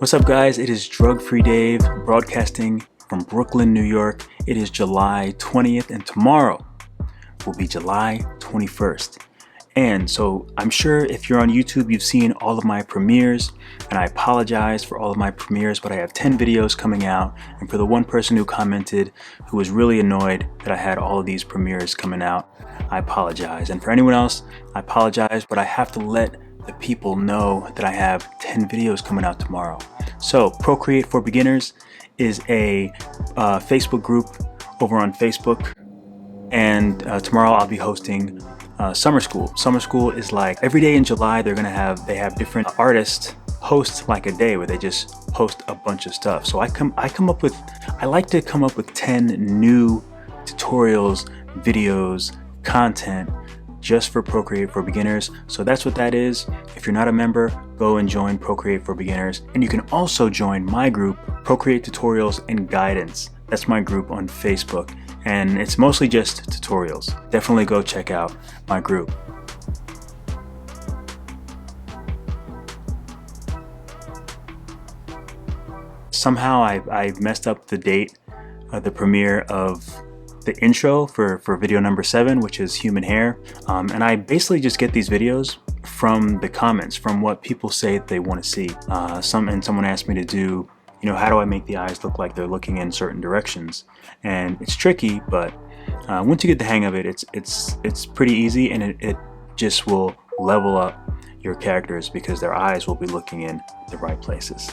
What's up, guys? It is Drugfreedave broadcasting from Brooklyn, New York. It is July 20th and tomorrow will be July 21st. And so I'm sure if you're on YouTube, you've seen all of my premieres, and I apologize for all of my premieres, but I have 10 videos coming out. And for the one person who commented who was really annoyed that I had all of these premieres coming out, I apologize. And for anyone else, I apologize, but I have to let the people know that I have 10 videos coming out tomorrow. So Procreate for Beginners is a Facebook group over on Facebook, and tomorrow I'll be hosting Summerschool. Summerschool is like every day in July they have different artists host like a day where they just post a bunch of stuff. So I like to come up with 10 new tutorials, videos, content just for Procreate for Beginners. So that's what that is. If you're not a member, go and join Procreate for Beginners. And you can also join my group, Procreate Tutorials and Guidance. That's my group on Facebook. And it's mostly just tutorials. Definitely go check out my group. Somehow I messed up the date of the premiere of the intro for video number 7, which is human hair. And I basically just get these videos from the comments, from what people say they want to see. Someone asked me to do, how do I make the eyes look like they're looking in certain directions? And it's tricky, but once you get the hang of it, it's pretty easy, and it just will level up your characters because their eyes will be looking in the right places.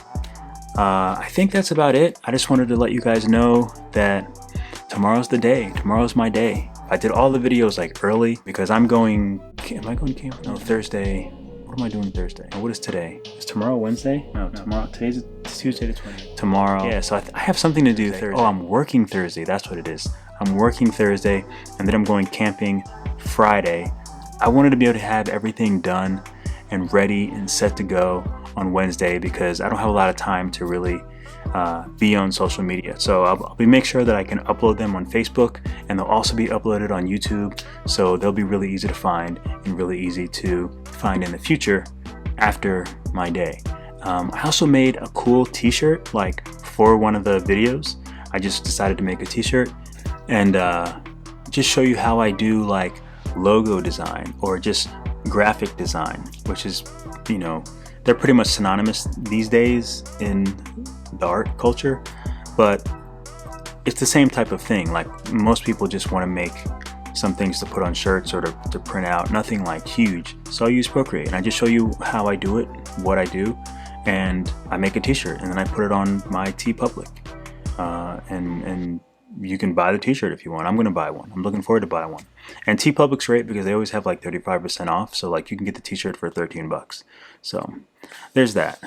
I think that's about it. I just wanted to let you guys know that tomorrow's the day. Tomorrow's my day. I did all the videos like early because am I going camp? No, Thursday. What am I doing Thursday? What is today? Is tomorrow Wednesday? No, tomorrow. Today's Tuesday the 20th. Tomorrow. Yeah, so I have something to do Thursday. Oh, I'm working Thursday. That's what it is. I'm working Thursday, and then I'm going camping Friday. I wanted to be able to have everything done and ready and set to go on Wednesday because I don't have a lot of time to really be on social media. So I'll make sure that I can upload them on Facebook, and they'll also be uploaded on YouTube, so they'll be really easy to find and really easy to find in the future after my day. I also made a cool t-shirt like for one of the videos. I just decided to make a t-shirt and just show you how I do like logo design or just graphic design, which is, they're pretty much synonymous these days in the art culture, but it's the same type of thing. Like most people just want to make some things to put on shirts or to print out, nothing like huge. So I use Procreate and I just show you how I do it, what I do, and I make a t-shirt and then I put it on my TeePublic, and you can buy the t-shirt if you want. I'm going to buy one. I'm looking forward to buy one. And TeePublic's great because they always have like 35% off, so like you can get the t-shirt for 13 bucks. So there's that.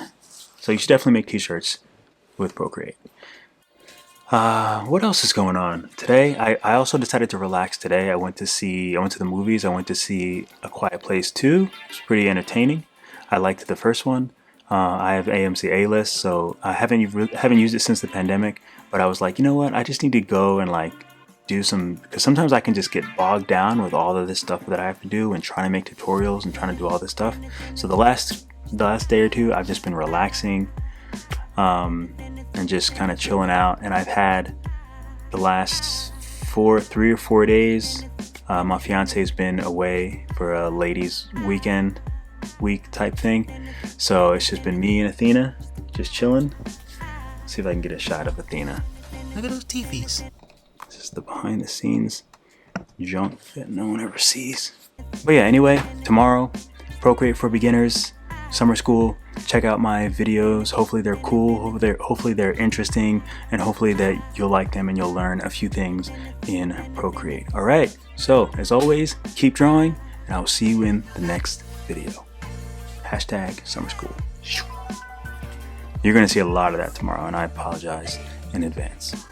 So you should definitely make t-shirts with Procreate. What else is going on today? I also decided to relax today. I went to the movies. I went to see A Quiet Place 2. It's pretty entertaining. I liked the first one. I have AMC A-list, so I haven't used it since the pandemic, but I was like, you know what? I just need to go and like do some, because sometimes I can just get bogged down with all of this stuff that I have to do and trying to make tutorials and trying to do all this stuff. So the last day or two, I've just been relaxing, and just kind of chilling out. And I've had the last 3 or 4 days, my fiance's been away for a ladies week type thing, so it's just been me and Athena just chilling. Let's see if I can get a shot of Athena. Look at those teepees. This is the behind the scenes junk that no one ever sees. But yeah, anyway, tomorrow, Procreate for Beginners, Summerschool. Check out my videos. Hopefully they're cool, hopefully they're interesting, and hopefully that you'll like them and you'll learn a few things in Procreate. Alright, so as always, keep drawing, and I'll see you in the next video. #Summerschool. You're going to see a lot of that tomorrow, and I apologize in advance.